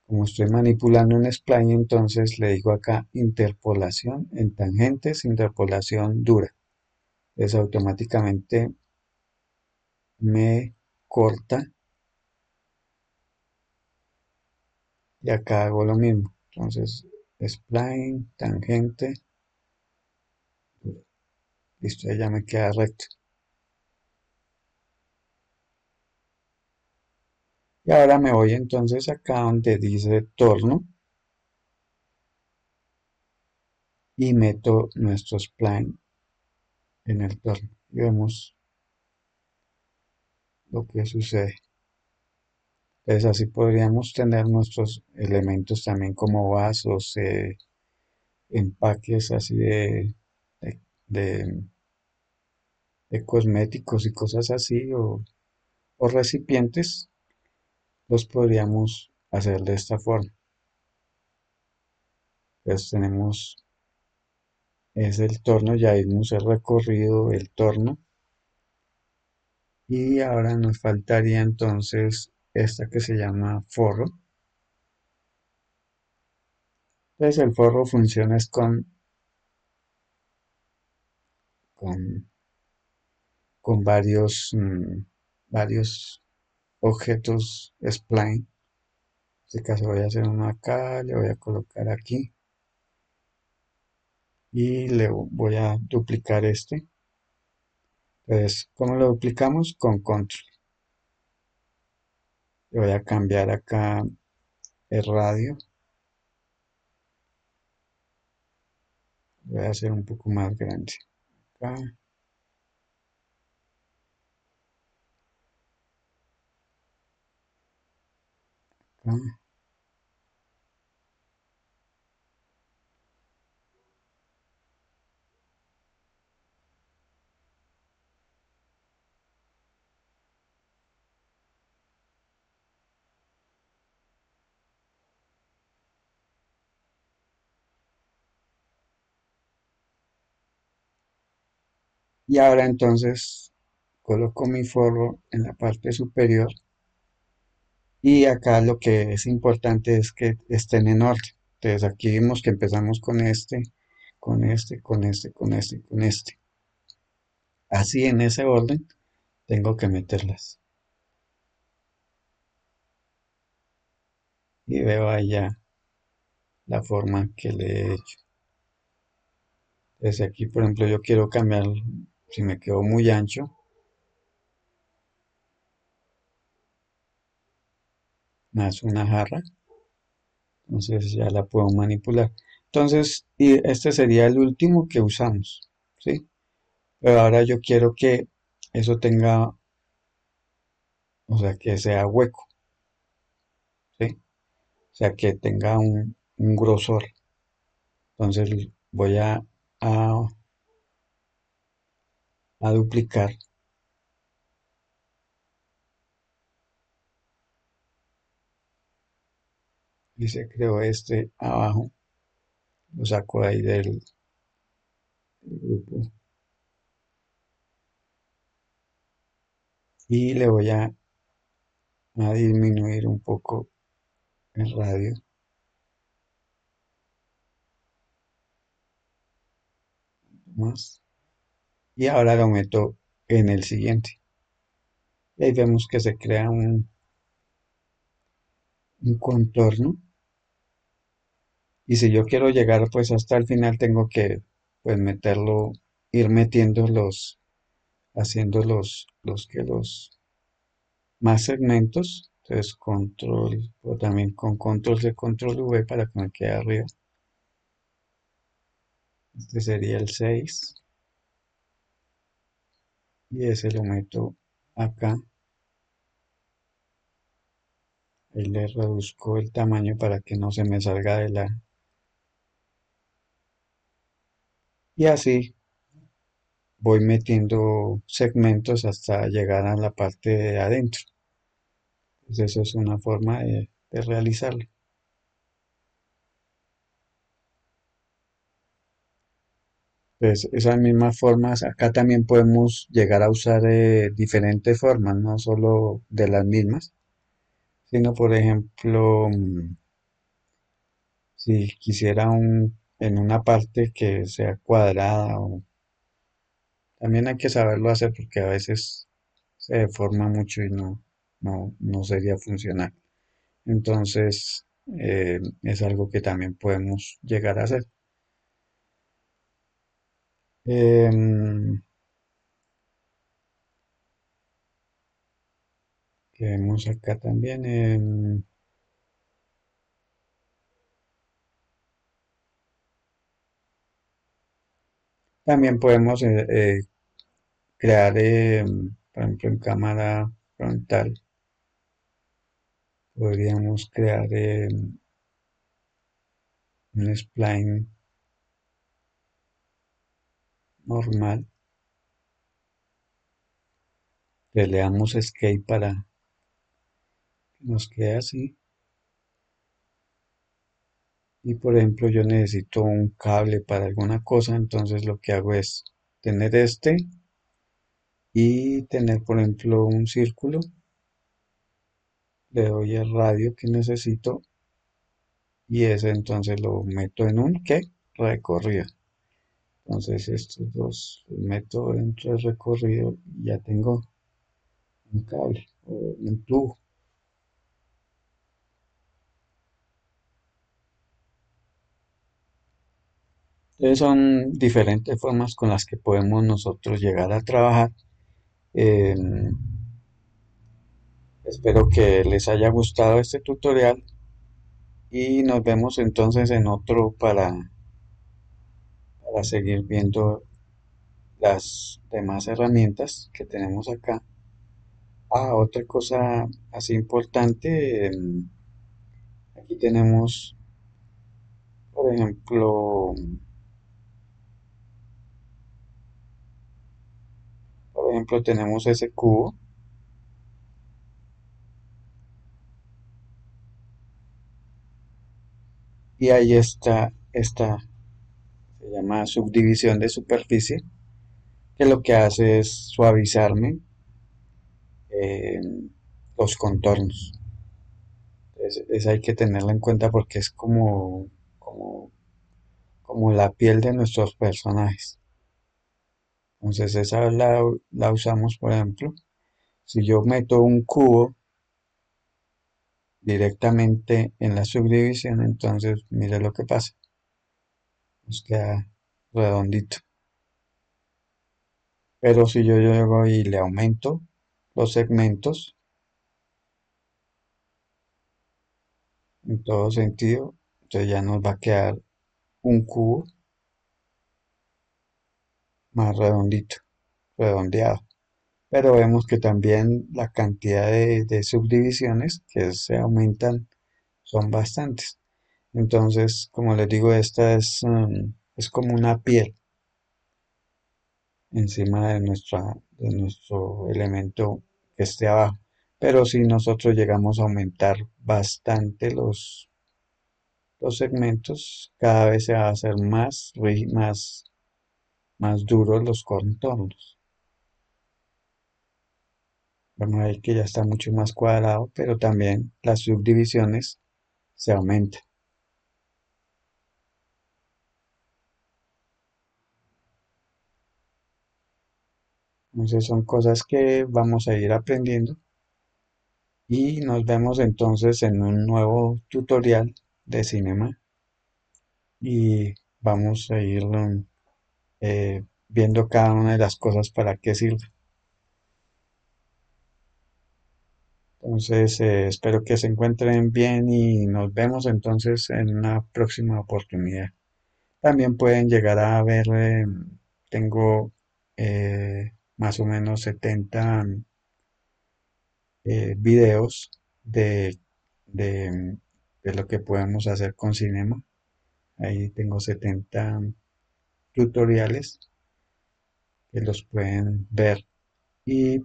Como estoy manipulando un spline, entonces le digo acá interpolación en tangentes, interpolación dura. Entonces automáticamente me corta y acá hago lo mismo. Entonces, spline, tangente, listo, ya me queda recto. Y ahora me voy entonces acá donde dice torno y meto nuestro spline en el torno. Y vemos lo que sucede. Entonces así podríamos tener nuestros elementos también como vasos, empaques así de, de- de cosméticos y cosas así, o recipientes, los podríamos hacer de esta forma. Entonces tenemos, es el torno, ya vimos el recorrido del torno. Y ahora nos faltaría entonces esta que se llama forro. Entonces el forro funciona es con, con varios objetos spline. En este caso voy a hacer uno acá, le voy a colocar aquí y le voy a duplicar este. Entonces, ¿cómo lo duplicamos? Con control. Le voy a cambiar acá el radio. Voy a hacer un poco más grande. Acá, acá. Y ahora entonces coloco mi forro en la parte superior. Y acá lo que es importante es que estén en orden. Entonces aquí vimos que empezamos con este, con este, con este, con este, con este. Así en ese orden tengo que meterlas. Y veo allá la forma que le he hecho. Desde aquí, por ejemplo, yo quiero cambiar, si me quedó muy ancho, más una jarra. Entonces ya la puedo manipular. Entonces, y este sería el último que usamos, ¿sí? Pero ahora yo quiero que eso tenga, o sea, que sea hueco, ¿sí? O sea, que tenga un grosor. Entonces voy a duplicar y se creó este abajo. Lo saco ahí del grupo y le voy a disminuir un poco el radio más. Y ahora lo meto en el siguiente. Y ahí vemos que se crea un contorno. Y si yo quiero llegar pues hasta el final tengo que pues meterlo, ir metiendo haciendo los más segmentos. Entonces control, o también con control C, control V para que me quede arriba. Este sería el 6 y ese lo meto acá. Ahí le reduzco el tamaño para que no se me salga de la... Y así voy metiendo segmentos hasta llegar a la parte de adentro. Entonces eso es una forma de realizarlo. Pues esas mismas formas, acá también podemos llegar a usar diferentes formas, no solo de las mismas, sino por ejemplo, Si quisiera en una parte que sea cuadrada, o también hay que saberlo hacer porque a veces se deforma mucho y no sería funcional. Entonces, es algo que también podemos llegar a hacer. Em, que vemos acá también. También podemos crear, por ejemplo, en cámara frontal, podríamos crear un spline normal. Le damos escape para que nos quede así. Y por ejemplo, yo necesito un cable para alguna cosa, entonces lo que hago es tener este y tener, por ejemplo, un círculo. Le doy el radio que necesito y ese entonces lo meto en un ¿qué? Recorrido. Entonces estos dos los meto dentro del recorrido y ya tengo un cable o un tubo. Entonces son diferentes formas con las que podemos nosotros llegar a trabajar. Em, Espero que les haya gustado este tutorial y nos vemos entonces en otro para seguir viendo las demás herramientas que tenemos acá. Otra cosa así importante, aquí tenemos, por ejemplo, tenemos ese cubo y ahí está esta, se llama subdivisión de superficie, que lo que hace es suavizarme eh, los contornos. Esa hay que tenerla en cuenta porque es como, como la piel de nuestros personajes. Entonces esa la usamos, por ejemplo, si yo meto un cubo directamente en la subdivisión, entonces mire lo que pasa, nos queda redondito. Pero si yo llego y le aumento los segmentos en todo sentido, entonces ya nos va a quedar un cubo más redondito, redondeado. Pero vemos que también la cantidad de subdivisiones que se aumentan son bastantes. Entonces, como les digo, esta es como una piel encima de nuestro elemento que esté abajo. Pero si nosotros llegamos a aumentar bastante los segmentos, cada vez se va a hacer más duros los contornos. Vamos a ver que ya está mucho más cuadrado, pero también las subdivisiones se aumentan. Entonces son cosas que vamos a ir aprendiendo y nos vemos entonces en un nuevo tutorial de cinema y vamos a ir viendo cada una de las cosas para qué sirve. Entonces espero que se encuentren bien y nos vemos entonces en una próxima oportunidad. También pueden llegar a ver, tengo más o menos 70 videos de, de, de lo que podemos hacer con cinema. Ahí tengo 70 tutoriales que los pueden ver y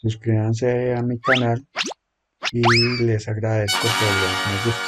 suscríbanse a mi canal y les agradezco por los me gusta.